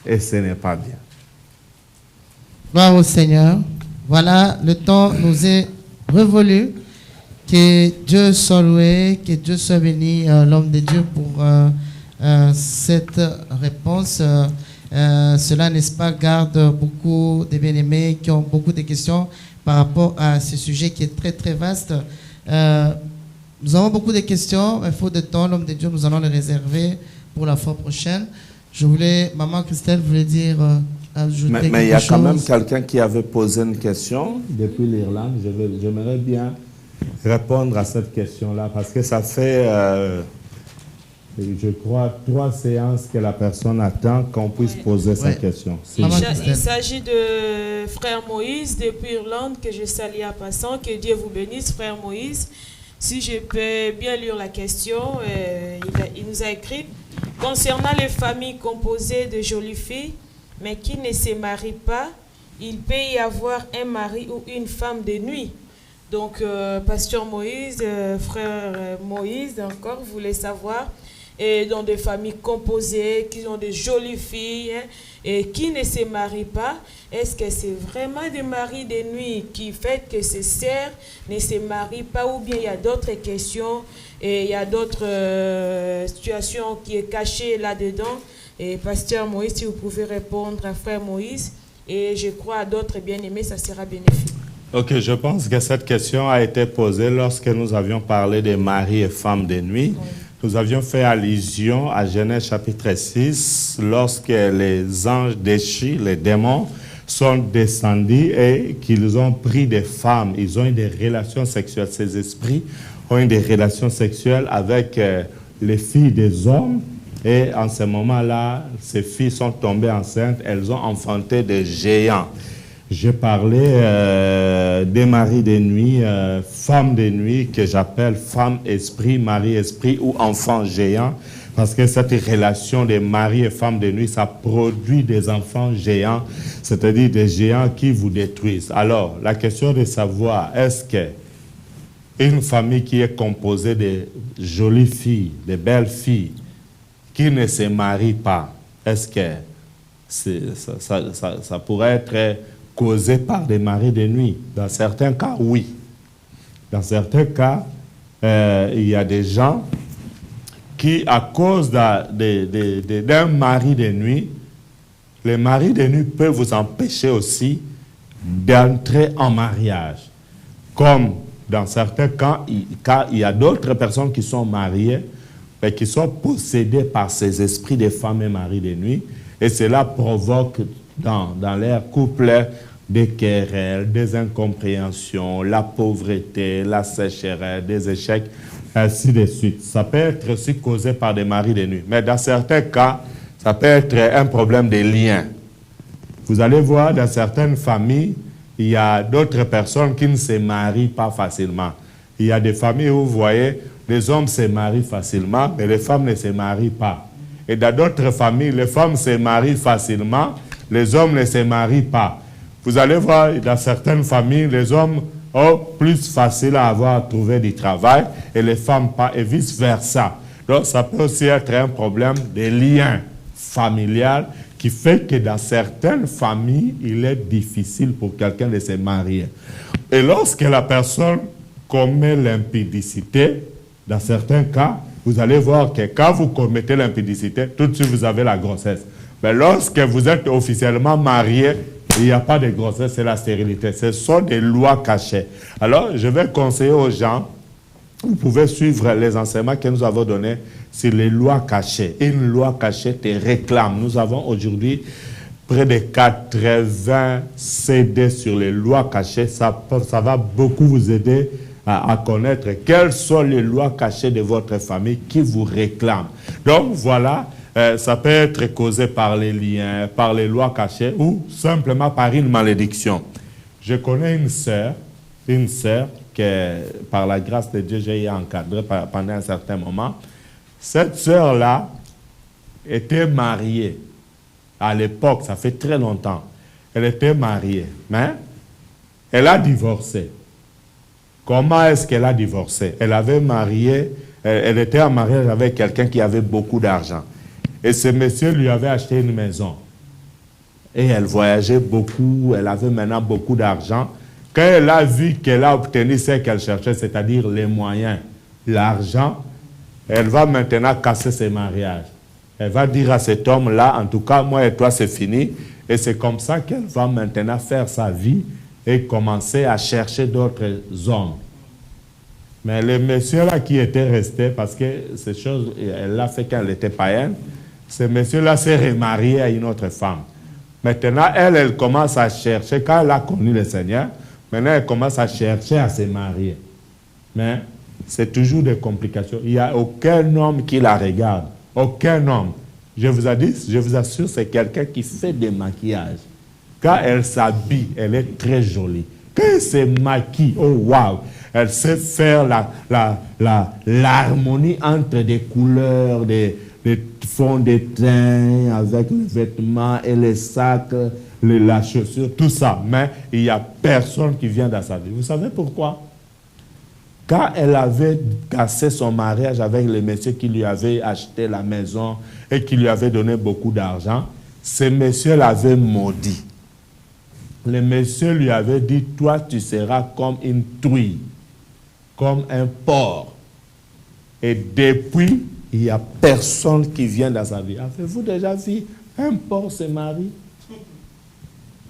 et ce n'est pas bien. Gloire au Seigneur. Voilà, le temps nous est révolu. Que Dieu soit loué, que Dieu soit béni, l'homme de Dieu, pour cette réponse. Cela, n'est-ce pas, garde beaucoup de bien-aimés qui ont beaucoup de questions par rapport à ce sujet qui est très, très vaste. Nous avons beaucoup de questions, mais faute de temps, l'homme de Dieu, nous allons les réserver pour la fois prochaine. Maman Christelle voulait dire, ajouter quelque chose. Mais il y a quand même quelqu'un qui avait posé une question depuis l'Irlande. J'aimerais bien répondre à cette question-là parce que ça fait, je crois, 3 séances que la personne attend qu'on puisse poser sa question. Il s'agit de frère Moïse depuis Irlande que je salue à passant. Que Dieu vous bénisse, frère Moïse. Si je peux bien lire la question, il nous a écrit « Concernant les familles composées de jolies filles, mais qui ne se marient pas, il peut y avoir un mari ou une femme de nuit. » Donc, pasteur Moïse, frère Moïse, encore, voulait savoir, et dans des familles composées, qui ont de jolies filles, et qui ne se marient pas, est-ce que c'est vraiment des maris de nuit qui fait que ces sœurs ne se marient pas, ou bien il y a d'autres questions, et il y a d'autres situations qui est cachées là-dedans? Et pasteur Moïse, si vous pouvez répondre à frère Moïse, et je crois à d'autres bien-aimés, ça sera bénéfique. Ok, je pense que cette question a été posée lorsque nous avions parlé des maris et femmes de nuit. Oui. Nous avions fait allusion à Genèse chapitre 6, lorsque les anges déchus, les démons, sont descendus et qu'ils ont pris des femmes. Ils ont eu des relations sexuelles. Ces esprits ont eu des relations sexuelles avec les filles des hommes. Et en ce moment-là, ces filles sont tombées enceintes. Elles ont enfanté des géants. J'ai parlé des maris de nuit, femmes de nuit, que j'appelle femme-esprit, mari-esprit ou enfant géant, parce que cette relation des maris et femmes de nuit, ça produit des enfants géants, c'est-à-dire des géants qui vous détruisent. Alors, la question de savoir, est-ce que une famille qui est composée de jolies filles, de belles filles, qui ne se marient pas, est-ce que ça pourrait être causé par des maris de nuit? Dans certains cas, oui. Dans certains cas, il y a des gens qui, à cause d'un mari de nuit, les maris de nuit peuvent vous empêcher aussi d'entrer en mariage. Comme dans certains cas, il y a d'autres personnes qui sont mariées, mais qui sont possédées par ces esprits de femmes et maris de nuit, et cela provoque dans leur couple des querelles, des incompréhensions, la pauvreté, la sécheresse, des échecs, ainsi de suite. Ça peut être aussi causé par des maris de nuit. Mais dans certains cas, ça peut être un problème de liens. Vous allez voir, dans certaines familles, il y a d'autres personnes qui ne se marient pas facilement. Il y a des familles où, vous voyez, les hommes se marient facilement, mais les femmes ne se marient pas. Et dans d'autres familles, les femmes se marient facilement, les hommes ne se marient pas. Vous allez voir, dans certaines familles, les hommes ont plus facile à trouver du travail et les femmes pas, et vice-versa. Donc, ça peut aussi être un problème de lien familial qui fait que dans certaines familles, il est difficile pour quelqu'un de se marier. Et lorsque la personne commet l'impudicité, dans certains cas, vous allez voir que quand vous commettez l'impudicité, tout de suite vous avez la grossesse. Mais lorsque vous êtes officiellement marié, il n'y a pas de grossesse, c'est la stérilité. Ce sont des lois cachées. Alors, je vais conseiller aux gens, vous pouvez suivre les enseignements que nous avons donnés sur les lois cachées. Une loi cachée te réclame. Nous avons aujourd'hui près de 80 CD sur les lois cachées. Ça va beaucoup vous aider à connaître quelles sont les lois cachées de votre famille qui vous réclament. Donc, voilà. Ça peut être causé par les liens, par les lois cachées ou simplement par une malédiction. Je connais une sœur que, par la grâce de Dieu, j'ai encadrée pendant un certain moment. Cette sœur-là était mariée. À l'époque, ça fait très longtemps. Elle était mariée, mais elle a divorcé. Comment est-ce qu'elle a divorcé? Elle avait marié, elle était en mariage avec quelqu'un qui avait beaucoup d'argent. Et ce monsieur lui avait acheté une maison. Et elle voyageait beaucoup, elle avait maintenant beaucoup d'argent. Quand elle a vu qu'elle a obtenu ce qu'elle cherchait, c'est-à-dire les moyens, l'argent, elle va maintenant casser ses mariages. Elle va dire à cet homme-là, en tout cas, moi et toi, c'est fini. Et c'est comme ça qu'elle va maintenant faire sa vie et commencer à chercher d'autres hommes. Mais le monsieur-là qui était resté, parce que ces choses, elle l'a fait quand elle était païenne, ce monsieur-là s'est remarié à une autre femme. Maintenant, elle commence à chercher, quand elle a connu le Seigneur, maintenant elle commence à chercher à se marier. Mais c'est toujours des complications. Il n'y a aucun homme qui la regarde. Aucun homme. Je vous assure, c'est quelqu'un qui fait des maquillages. Quand elle s'habille, elle est très jolie. Quand elle se maquille, oh waouh, elle sait faire l'harmonie entre des couleurs, des fonds de teint avec les vêtements et les sacs, la chaussure, tout ça. Mais il n'y a personne qui vient dans sa vie. Vous savez pourquoi? Quand elle avait cassé son mariage avec le monsieur qui lui avait acheté la maison et qui lui avait donné beaucoup d'argent, ce monsieur l'avait maudit. Le monsieur lui avait dit, toi tu seras comme une truie, comme un porc. Et depuis, il n'y a personne qui vient dans sa vie. Avez-vous déjà vu un porc se marier?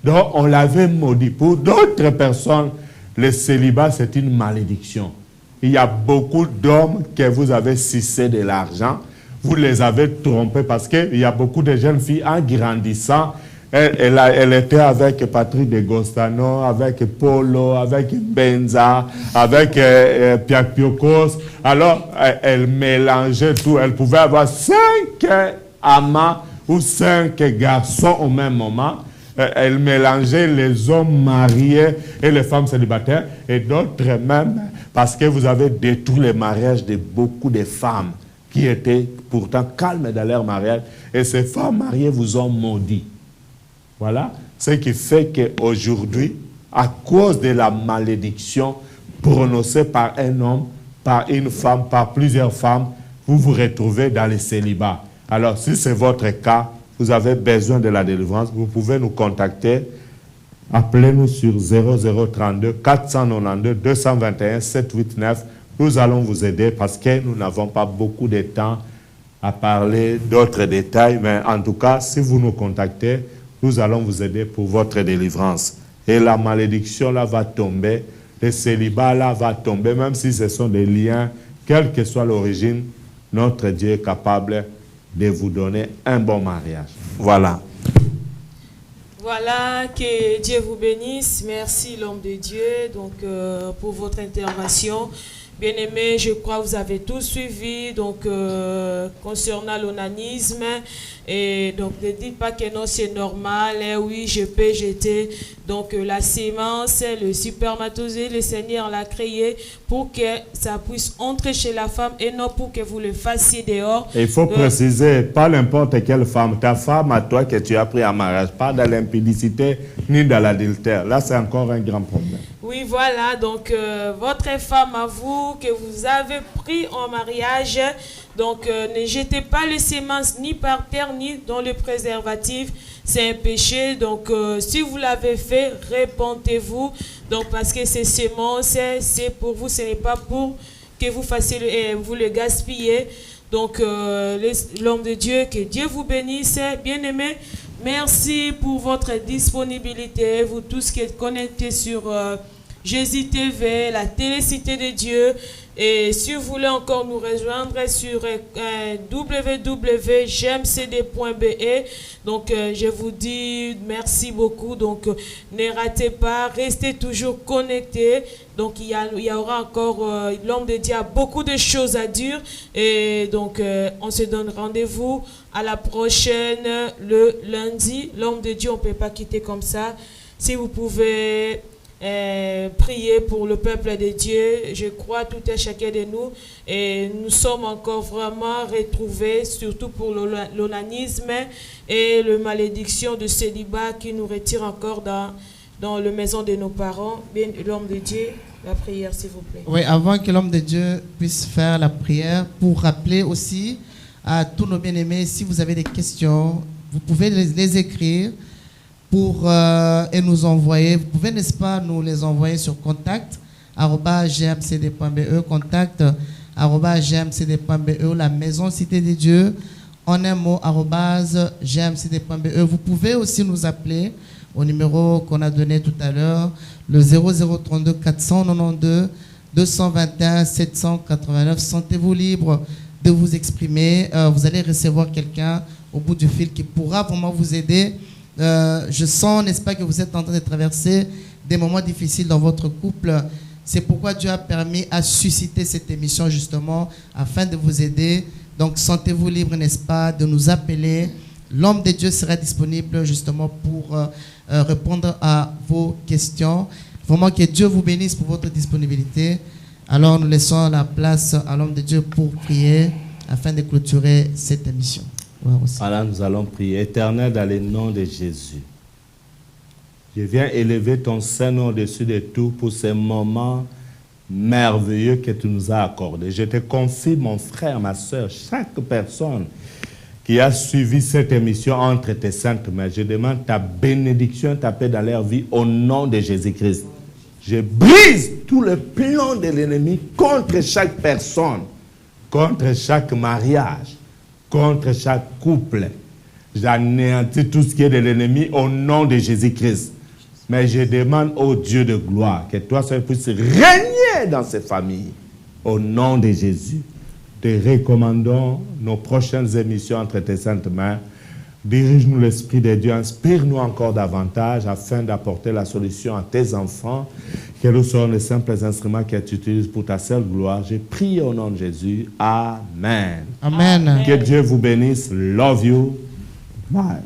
Donc, on l'avait maudit. Pour d'autres personnes, le célibat, c'est une malédiction. Il y a beaucoup d'hommes que vous avez sucé de l'argent. Vous les avez trompés parce qu'il y a beaucoup de jeunes filles, en grandissant, elle était avec Patrick de Gostano, avec Polo, avec Benza, avec Piapiokos. Alors, elle mélangeait tout. Elle pouvait avoir 5 amants ou 5 garçons au même moment. Elle mélangeait les hommes mariés et les femmes célibataires et d'autres même, parce que vous avez détruit les mariages de beaucoup de femmes qui étaient pourtant calmes dans leur mariage. Et ces femmes mariées vous ont maudit. Voilà, ce qui fait qu'aujourd'hui, à cause de la malédiction, prononcé par un homme, par une femme, par plusieurs femmes, vous vous retrouvez dans le célibat. Alors, si c'est votre cas, vous avez besoin de la délivrance, vous pouvez nous contacter. Appelez-nous sur 0032 492 221 789. Nous allons vous aider parce que nous n'avons pas beaucoup de temps à parler d'autres détails. Mais en tout cas, si vous nous contactez, nous allons vous aider pour votre délivrance. Et la malédiction là va tomber, le célibat là va tomber, même si ce sont des liens, quelle que soit l'origine, notre Dieu est capable de vous donner un bon mariage. Voilà. Voilà, que Dieu vous bénisse. Merci l'homme de Dieu donc, pour votre intervention. Bien-aimés, je crois que vous avez tout suivi donc, concernant l'onanisme. Et donc, ne dites pas que non, c'est normal. Oui, je peux jeter donc, la sémence, le spermatozoïde. Le Seigneur l'a créé pour que ça puisse entrer chez la femme et non pour que vous le fassiez dehors. Il faut préciser, pas n'importe quelle femme. Ta femme à toi que tu as pris en mariage, pas dans l'impudicité ni dans l'adultère. Là, c'est encore un grand problème. Oui, voilà. Donc, votre femme à vous que vous avez pris en mariage, donc ne jetez pas les semences ni par terre ni dans le préservatif. C'est un péché. Donc, si vous l'avez fait, répentez-vous. Donc, parce que ces semences, c'est pour vous, ce n'est pas pour que vous fassiez vous le gaspillez. Donc, l'homme de Dieu, que Dieu vous bénisse. Bien-aimés, merci pour votre disponibilité. Vous tous qui êtes connectés sur Jésus TV, la télécité de Dieu. Et si vous voulez encore nous rejoindre sur www.gmcd.be. Donc, je vous dis merci beaucoup. Donc, ne ratez pas, restez toujours connectés. Donc, il y aura encore, l'homme de Dieu a beaucoup de choses à dire. Et donc, on se donne rendez-vous à la prochaine, le lundi. L'homme de Dieu, on ne peut pas quitter comme ça. Si vous pouvez prier pour le peuple de Dieu, je crois tout et chacun de nous, et nous sommes encore vraiment retrouvés, surtout pour l'onanisme et la malédiction de célibat qui nous retire encore dans la maison de nos parents. Bien, l'homme de Dieu, la prière s'il vous plaît. Oui, avant que l'homme de Dieu puisse faire la prière, pour rappeler aussi à tous nos bien-aimés, si vous avez des questions, vous pouvez les écrire et nous envoyer. Vous pouvez, n'est-ce pas, nous les envoyer sur contact@gmcd.be, contact@gmcd.be, la maison Cité des Dieux, en un mot, @gmcd.be. Vous pouvez aussi nous appeler au numéro qu'on a donné tout à l'heure, le 0032 492 221 789. Sentez-vous libre de vous exprimer. Vous allez recevoir quelqu'un au bout du fil qui pourra vraiment vous aider. Je sens, n'est-ce pas, que vous êtes en train de traverser des moments difficiles dans votre couple. C'est pourquoi Dieu a permis à susciter cette émission justement afin de vous aider. Donc sentez-vous libre, n'est-ce pas, de nous appeler. L'homme de Dieu sera disponible justement pour répondre à vos questions. Vraiment que Dieu vous bénisse pour votre disponibilité. Alors nous laissons la place à l'homme de Dieu pour prier afin de clôturer cette émission. Alors nous allons prier. Éternel, dans le nom de Jésus, je viens élever ton Saint-Nom au-dessus de tout pour ce moment merveilleux que tu nous as accordé. Je te confie, mon frère, ma soeur, chaque personne qui a suivi cette émission entre tes saintes mains. Je demande ta bénédiction, ta paix dans leur vie au nom de Jésus-Christ. Je brise tout le plan de l'ennemi contre chaque personne, contre chaque mariage, contre chaque couple. J'anéantis tout ce qui est de l'ennemi au nom de Jésus-Christ. Mais je demande au Dieu de gloire que toi seul puisses régner dans ces familles. Au nom de Jésus, te recommandons nos prochaines émissions entre tes saintes mains. Dirige-nous l'Esprit de Dieu, inspire-nous encore davantage afin d'apporter la solution à tes enfants. Que nous soyons les simples instruments que tu utilises pour ta seule gloire. Je prie au nom de Jésus. Amen. Amen. Que Dieu vous bénisse. Love you. Bye.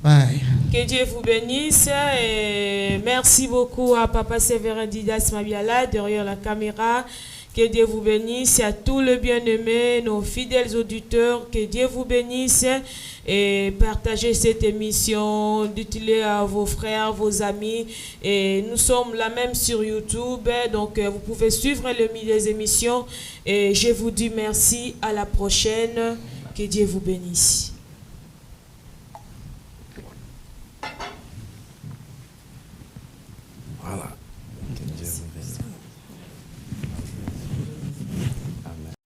Bye. Que Dieu vous bénisse et merci beaucoup à Papa Séverin Didas Mabiala derrière la caméra. Que Dieu vous bénisse. À tous les bien-aimés, nos fidèles auditeurs, que Dieu vous bénisse. Et partagez cette émission, dites-le à vos frères, vos amis. Et nous sommes là même sur YouTube, donc vous pouvez suivre les émissions. Et je vous dis merci, à la prochaine. Que Dieu vous bénisse.